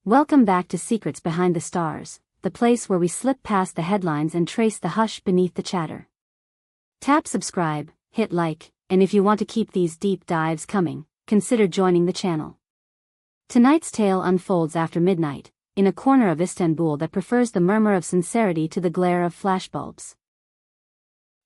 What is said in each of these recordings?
Welcome back to Secrets Behind the Stars, the place where we slip past the headlines and trace the hush beneath the chatter. Tap subscribe, hit like, and if you want to keep these deep dives coming, consider joining the channel. Tonight's tale unfolds after midnight, in a corner of Istanbul that prefers the murmur of sincerity to the glare of flashbulbs.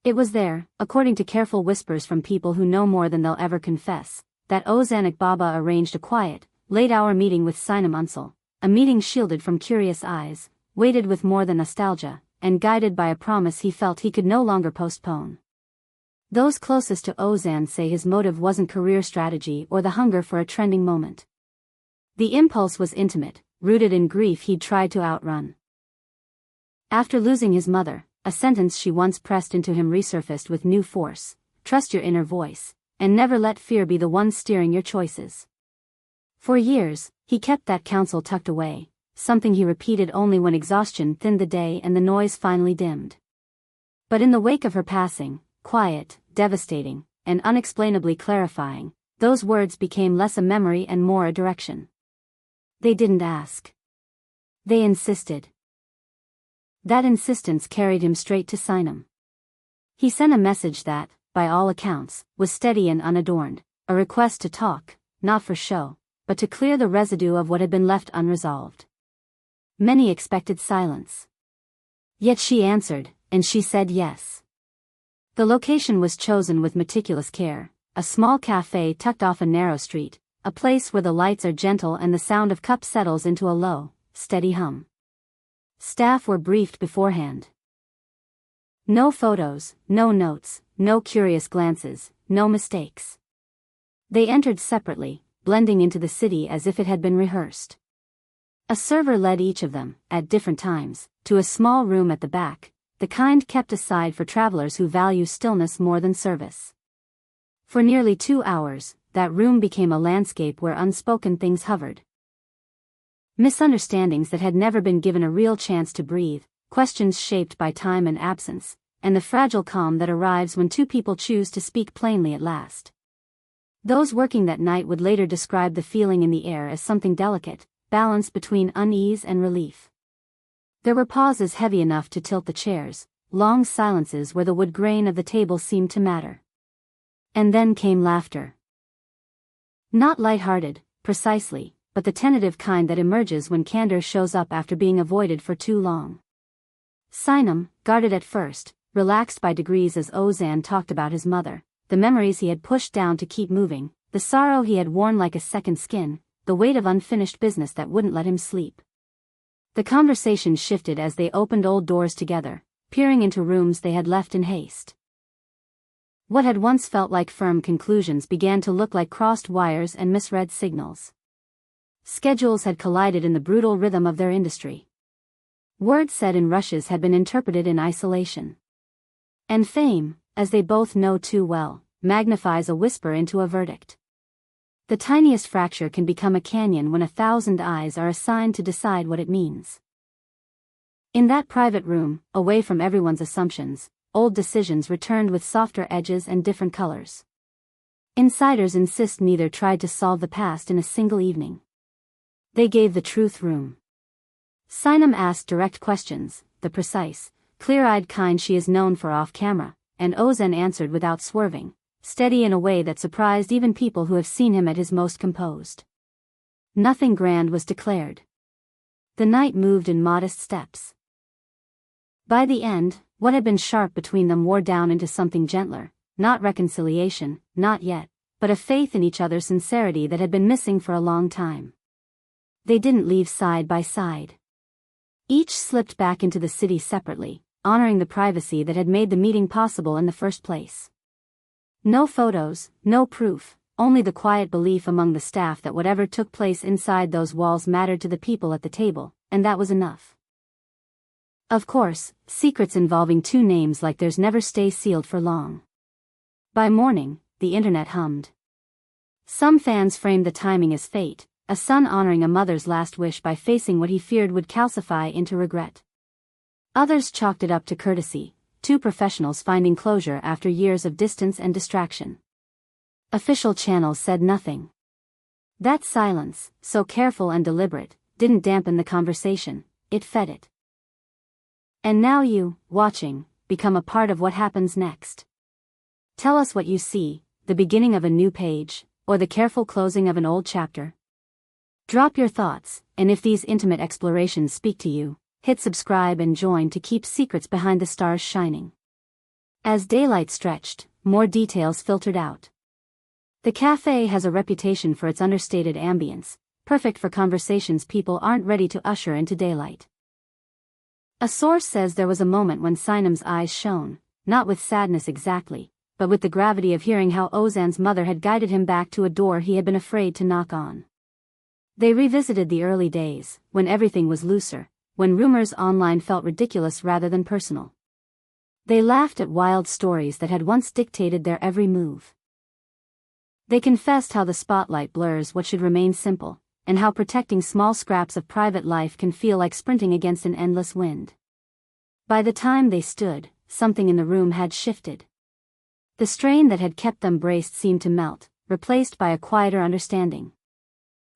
It was there, according to careful whispers from people who know more than they'll ever confess, that Ozan Akbaba arranged a quiet, late-hour meeting with Sinem Ünsal. A meeting shielded from curious eyes, weighted with more than nostalgia, and guided by a promise he felt he could no longer postpone. Those closest to Ozan say his motive wasn't career strategy or the hunger for a trending moment. The impulse was intimate, rooted in grief he'd tried to outrun. After losing his mother, a sentence she once pressed into him resurfaced with new force: trust your inner voice, and never let fear be the one steering your choices. For years, he kept that counsel tucked away, something he repeated only when exhaustion thinned the day and the noise finally dimmed. But in the wake of her passing, quiet, devastating, and unexplainably clarifying, those words became less a memory and more a direction. They didn't ask. They insisted. That insistence carried him straight to Sinem. He sent a message that, by all accounts, was steady and unadorned, a request to talk, not for show, but to clear the residue of what had been left unresolved. Many expected silence. Yet she answered, and she said yes. The location was chosen with meticulous care, a small cafe tucked off a narrow street, a place where the lights are gentle and the sound of cups settles into a low, steady hum. Staff were briefed beforehand. No photos, no notes, no curious glances, no mistakes. They entered separately, blending into the city as if it had been rehearsed. A server led each of them, at different times, to a small room at the back, the kind kept aside for travelers who value stillness more than service. For nearly 2 hours, that room became a landscape where unspoken things hovered. Misunderstandings that had never been given a real chance to breathe, questions shaped by time and absence, and the fragile calm that arrives when two people choose to speak plainly at last. Those working that night would later describe the feeling in the air as something delicate, balanced between unease and relief. There were pauses heavy enough to tilt the chairs, long silences where the wood grain of the table seemed to matter. And then came laughter. Not light-hearted, precisely, but the tentative kind that emerges when candor shows up after being avoided for too long. Sinem, guarded at first, relaxed by degrees as Ozan talked about his mother, the memories he had pushed down to keep moving, the sorrow he had worn like a second skin, the weight of unfinished business that wouldn't let him sleep. The conversation shifted as they opened old doors together, peering into rooms they had left in haste. What had once felt like firm conclusions began to look like crossed wires and misread signals. Schedules had collided in the brutal rhythm of their industry. Words said in rushes had been interpreted in isolation. And fame, as they both know too well, magnifies a whisper into a verdict. The tiniest fracture can become a canyon when 1,000 eyes are assigned to decide what it means. In that private room, away from everyone's assumptions, old decisions returned with softer edges and different colors. Insiders insist neither tried to solve the past in a single evening. They gave the truth room. Sinem asked direct questions, the precise, clear-eyed kind she is known for off-camera, and Ozan answered without swerving, steady in a way that surprised even people who have seen him at his most composed. Nothing grand was declared. The night moved in modest steps. By the end, what had been sharp between them wore down into something gentler, not reconciliation, not yet, but a faith in each other's sincerity that had been missing for a long time. They didn't leave side by side. Each slipped back into the city separately, honoring the privacy that had made the meeting possible in the first place. No photos, no proof, only the quiet belief among the staff that whatever took place inside those walls mattered to the people at the table, and that was enough. Of course, secrets involving two names like theirs never stay sealed for long. By morning, the internet hummed. Some fans framed the timing as fate, a son honoring a mother's last wish by facing what he feared would calcify into regret. Others chalked it up to courtesy, two professionals finding closure after years of distance and distraction. Official channels said nothing. That silence, so careful and deliberate, didn't dampen the conversation, it fed it. And now you, watching, become a part of what happens next. Tell us what you see, the beginning of a new page, or the careful closing of an old chapter. Drop your thoughts, and if these intimate explorations speak to you, hit subscribe and join to keep secrets behind the stars shining. As daylight stretched, more details filtered out. The cafe has a reputation for its understated ambience, perfect for conversations people aren't ready to usher into daylight. A source says there was a moment when Sinem's eyes shone, not with sadness exactly, but with the gravity of hearing how Ozan's mother had guided him back to a door he had been afraid to knock on. They revisited the early days, when everything was looser, when rumors online felt ridiculous rather than personal. They laughed at wild stories that had once dictated their every move. They confessed how the spotlight blurs what should remain simple, and how protecting small scraps of private life can feel like sprinting against an endless wind. By the time they stood, something in the room had shifted. The strain that had kept them braced seemed to melt, replaced by a quieter understanding.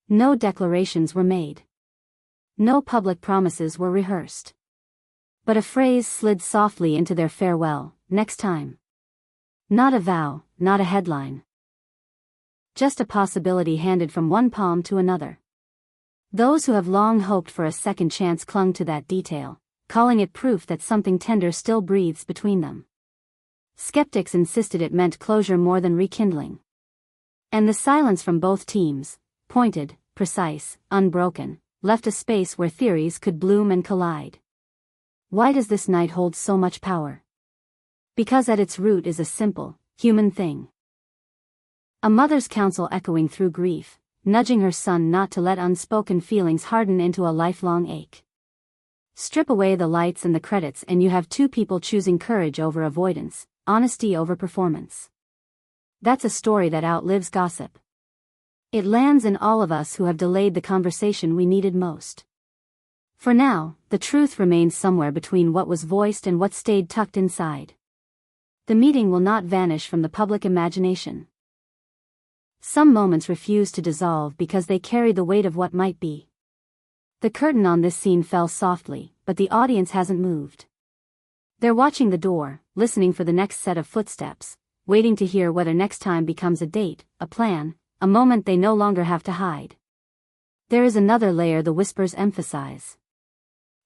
No declarations were made. No public promises were rehearsed. But a phrase slid softly into their farewell, next time. Not a vow, not a headline. Just a possibility handed from one palm to another. Those who have long hoped for a second chance clung to that detail, calling it proof that something tender still breathes between them. Skeptics insisted it meant closure more than rekindling. And the silence from both teams, pointed, precise, unbroken, left a space where theories could bloom and collide. Why does this night hold so much power? Because at its root is a simple, human thing. A mother's counsel echoing through grief, nudging her son not to let unspoken feelings harden into a lifelong ache. Strip away the lights and the credits and you have two people choosing courage over avoidance, honesty over performance. That's a story that outlives gossip. It lands in all of us who have delayed the conversation we needed most. For now, the truth remains somewhere between what was voiced and what stayed tucked inside. The meeting will not vanish from the public imagination. Some moments refuse to dissolve because they carry the weight of what might be. The curtain on this scene fell softly, but the audience hasn't moved. They're watching the door, listening for the next set of footsteps, waiting to hear whether next time becomes a date, a plan, a moment they no longer have to hide. There is another layer the whispers emphasize.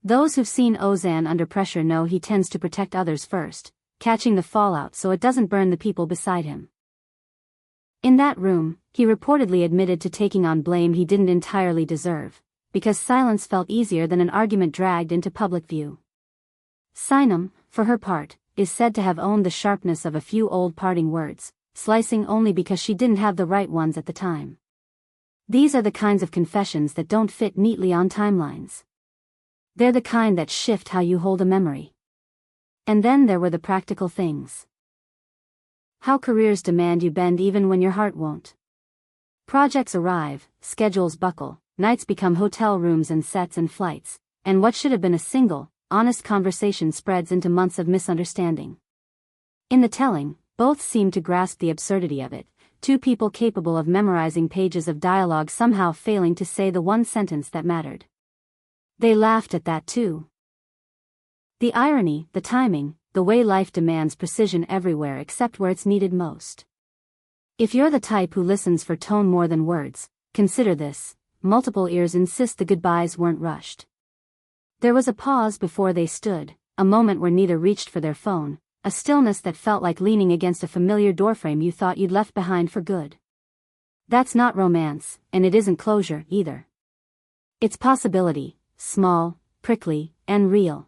Those who've seen Ozan under pressure know he tends to protect others first, catching the fallout so it doesn't burn the people beside him. In that room, he reportedly admitted to taking on blame he didn't entirely deserve, because silence felt easier than an argument dragged into public view. Sinem, for her part, is said to have owned the sharpness of a few old parting words, slicing only because she didn't have the right ones at the time. These are the kinds of confessions that don't fit neatly on timelines. They're the kind that shift how you hold a memory. And then there were the practical things. How careers demand you bend even when your heart won't. Projects arrive, schedules buckle, nights become hotel rooms and sets and flights, and what should have been a single, honest conversation spreads into months of misunderstanding. In the telling, both seem to grasp the absurdity of it, two people capable of memorizing pages of dialogue somehow failing to say the one sentence that mattered. They laughed at that too. The irony, the timing, the way life demands precision everywhere except where it's needed most. If you're the type who listens for tone more than words, consider this: multiple ears insist the goodbyes weren't rushed. There was a pause before they stood, a moment where neither reached for their phone, a stillness that felt like leaning against a familiar doorframe you thought you'd left behind for good. That's not romance, and it isn't closure, either. It's possibility, small, prickly, and real.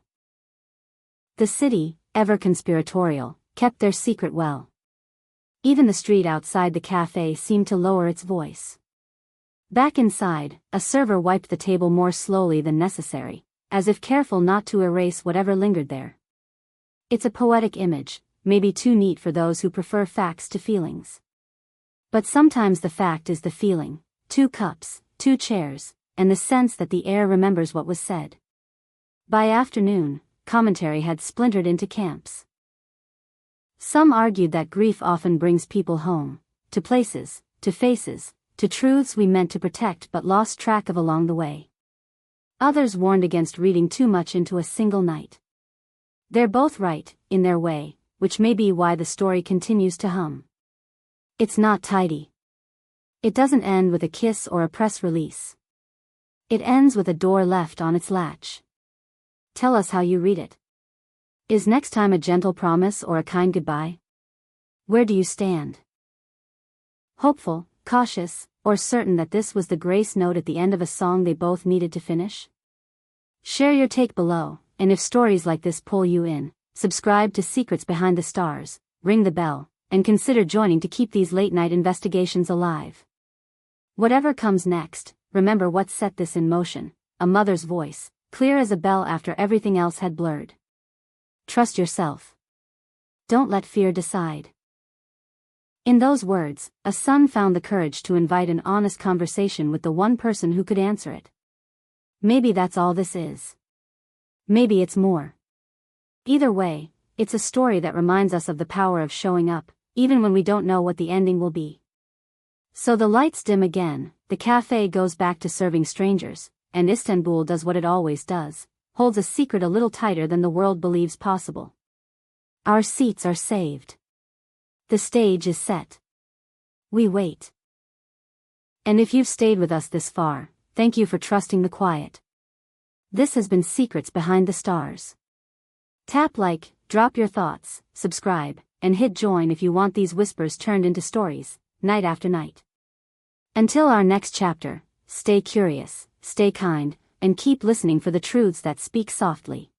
The city, ever conspiratorial, kept their secret well. Even the street outside the cafe seemed to lower its voice. Back inside, a server wiped the table more slowly than necessary, as if careful not to erase whatever lingered there. It's a poetic image, maybe too neat for those who prefer facts to feelings. But sometimes the fact is the feeling: 2 cups, 2 chairs, and the sense that the air remembers what was said. By afternoon, commentary had splintered into camps. Some argued that grief often brings people home, to places, to faces, to truths we meant to protect but lost track of along the way. Others warned against reading too much into a single night. They're both right, in their way, which may be why the story continues to hum. It's not tidy. It doesn't end with a kiss or a press release. It ends with a door left on its latch. Tell us how you read it. Is next time a gentle promise or a kind goodbye? Where do you stand? Hopeful, cautious, or certain that this was the grace note at the end of a song they both needed to finish? Share your take below, and if stories like this pull you in, subscribe to Secrets Behind the Stars, ring the bell, and consider joining to keep these late-night investigations alive. Whatever comes next, remember what set this in motion: a mother's voice, clear as a bell after everything else had blurred. Trust yourself. Don't let fear decide. In those words, a son found the courage to invite an honest conversation with the one person who could answer it. Maybe that's all this is. Maybe it's more. Either way, it's a story that reminds us of the power of showing up, even when we don't know what the ending will be. So the lights dim again, the cafe goes back to serving strangers, and Istanbul does what it always does, holds a secret a little tighter than the world believes possible. Our seats are saved. The stage is set. We wait. And if you've stayed with us this far, thank you for trusting the quiet. This has been Secrets Behind the Stars. Tap like, drop your thoughts, subscribe, and hit join if you want these whispers turned into stories, night after night. Until our next chapter, stay curious, stay kind, and keep listening for the truths that speak softly.